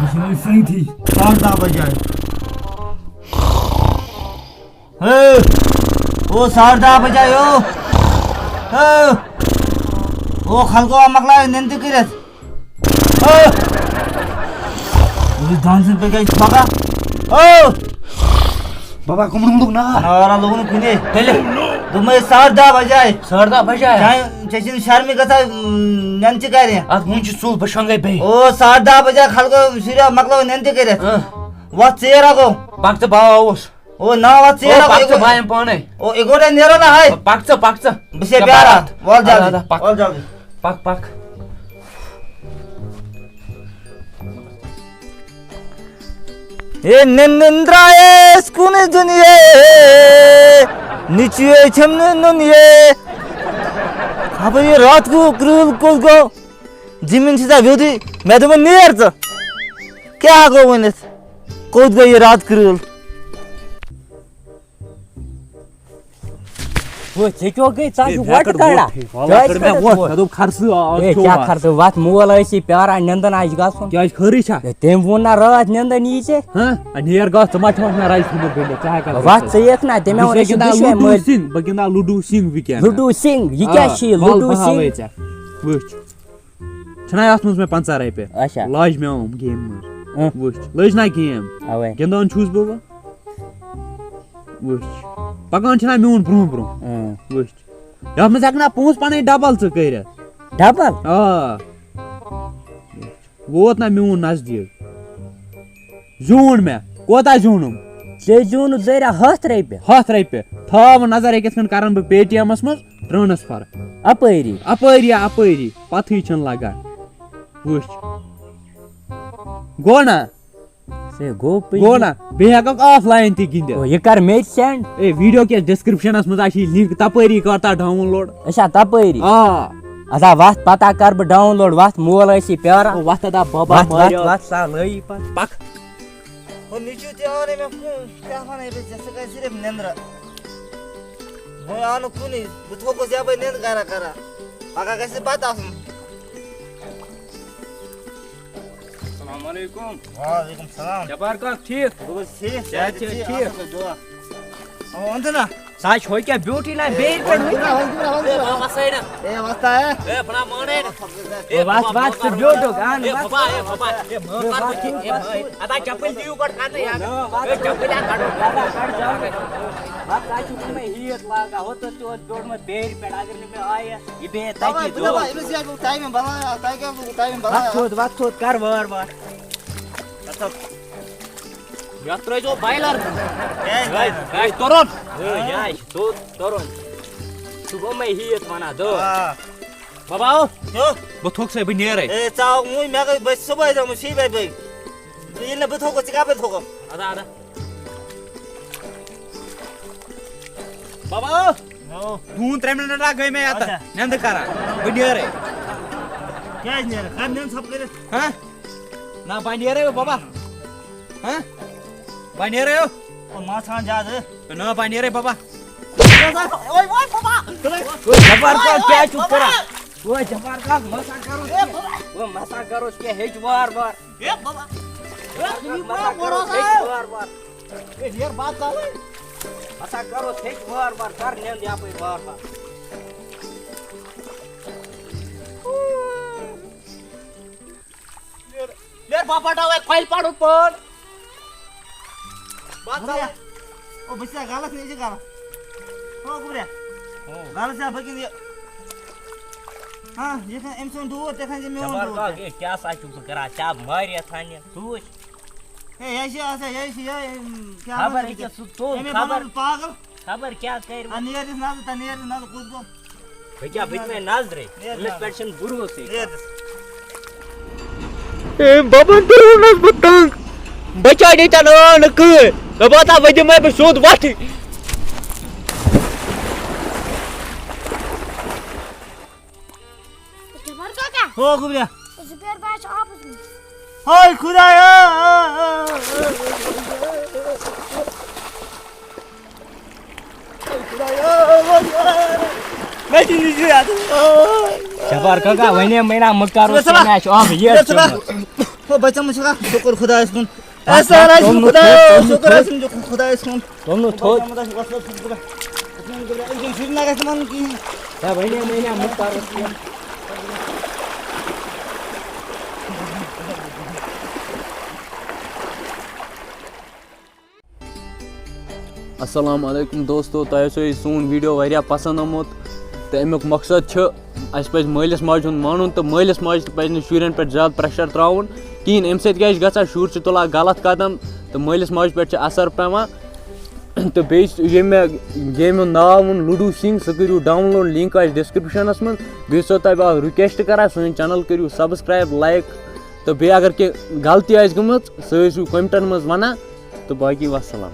सही थी 10:30 बजे आए। वो 10:30 बजे आयो। वो खलको मकला निंद किरत। वो डांस पे गई बाबा। बाबा कमन लोग ना नारा लोगों ने पिने पहले तुम्हें 10:30 बजे आए। 10:30 बजे आए चेचिन शर्मी कथा नंच करे अत मुंज सुल बशंगे बे ओ 10:30 बजे खलको सिरा मकला निंद किरत। वो चेरा को पक्ष बावस ओ ना वो चेरा को पक्ष भाई पाने ओ एगोरे नेरो ना है पक्ष बसे प्यारा बोल जल्दी पक ए निंद्राए स्कूने दुनिये नीचे छमने दुनिये अब ये रात को क्रूल को जिमिन सीधा व्योदी मैं तुम्हें नहीं अर्थ क्या को मैंने कूद गई ये रात क्रूल वो चेको गई चाचू वाट काढा वाला वो तो खर्च क्या खर्च वात मोल ऐसी प्यारा नंदन आज गासो क्या खरी छा तेम वोना रात नंदन नीचे हां अनियर गास टमाटर ना राइस में बेले चाहे का वात से एक ना तेम वो लूडू सिंह बगिना लूडू सिंह वीकेंड लूडू सिंह ये क्या छी लूडू सिंह वुच छना आसमस में 50 रुपए अच्छा लाज में गेम में वुच लाज ना गेम अवे गिंदन छूस बाबा वुच पकान छना म्यून ब्रो वुच या में सकना पूंछ पाने डबल च करे डबल वोत ना म्यून नजदीक जून में कोता जूनम से जून जरा 7 रुपए थाव नजर एकस कन करन ब पेटीएम मस ट्रांसफर अपरी पथी छन लगा वुच गोना से गोना बेहक ऑफलाइन ती गिंदे ओ ये कर मेज सेंड ए वीडियो के डिस्क्रिप्शनस में आशी लिंक तपरी करता डाउनलोड अच्छा तपरी अच्छा वात पता कर ब डाउनलोड वात मोल ऐसी प्यारा वात दा बाबा वात सा लई पक वो नीचे त्यारे में क्या होने बे जैसे का सिर्फ निंद्रा वो आनो कुनी बुथो को जाबे नींद करा पाका कैसे बात आसम अस्सलाम वालेकुम वालेकुम सलाम जबर का ठीक वो ठीक ठीक ओ अंत ना साच होय क्या ब्यूटी लाइन बेर कर मामा साइड ए वास्ता है ए अपना माने ए बात से ब्यूटो गान बाबा ए मार ए आता चप्पल दी ऊपर खाते यार ए चप्पल काटो काट जाओ बात साच में हियत लागा हो तो जोड़ में बेर पेड़ा करने में आए ये बे ताकि दो इस यार टाइम में बनाया टाइम में बनाया बात छोड़ कर बार अच्छा यात्रा जो बायलर गाइस तोरन याश दो तोरन सुबह में हियत माना दो बाबा यो बथोक से बनेरे ए चाव मुई मैं बस सुबह जो मुसी बे इने बथोक को चिका पे थोको आदा बाबा दून 3 मिनट लग गए मैं आता नंद करा बनेरे क्या ने खान ने सब करे हां ना बनेरे बाबा हां बनेरे हो ओ मां छान जा दे ना बनेरे बाबा ओए बाबा जबर का क्या चुप करा वो जबर का मसा करो वो मसा करो के हेज बार ए बाबा बार ए यार बात चाले मसा करो हेज बार कर नींद यहां पे बार यार बाबा टाव एक फाइल पाडो पण बात चाले ओ बच्चा गालस नहीं गाला ओ गुबरे गालस या बकिन हां ये kan एमसन दो देखन जे में जबर का ये क्या साचू तो करा चा मारिया थाने तू ए ऐसे क्या खबर है क्या तो खबर पागल खबर क्या कर अनियर ना कुछ को भैया बीच में नाज रे इंस्पेक्शन बुरो से ए बाबा तरुणस बतंग बचा देता न क बाबा वजह में शोध वाठी जबर काका हो गुबरे जुबेर बाश आपस में हाय खुदाया मैं नहीं याद जबर काका वने महीना मकारो से मैच ऑफ ये हो बच्चा मुझे शुक्र खुदा इसकुन ऐसा ना खुदा शुक्र है खुदा इसकुन दोनों थोड़ शुरू ना कैसे मन की क्या भाई ने मैंने मुझ पर अस्सलाम वालेकुम दोस्तों तुम सोन वीडियो वारिया पसंद आमुत तो अमुक मकसद अस पे मालिस माज मानुन तो मालिस माज पे शुरन पे ज़्यादा प्रेशर त्राउन कहीं अम सह शुर तुला गलत कदम तो मालिस माज पे असर पेवान तो ये गेम नाव वोन लूडो सिंह सह करू डाउनलोड लिंक डिस्क्रिप्शनस मं बो तुम रिक्वेस्ट करा सोन चैनल करू सब्सक्राइब लाइक तो बे अगर कह गलती गम सह कमेंटन मं वन तो बाकी वसलाम।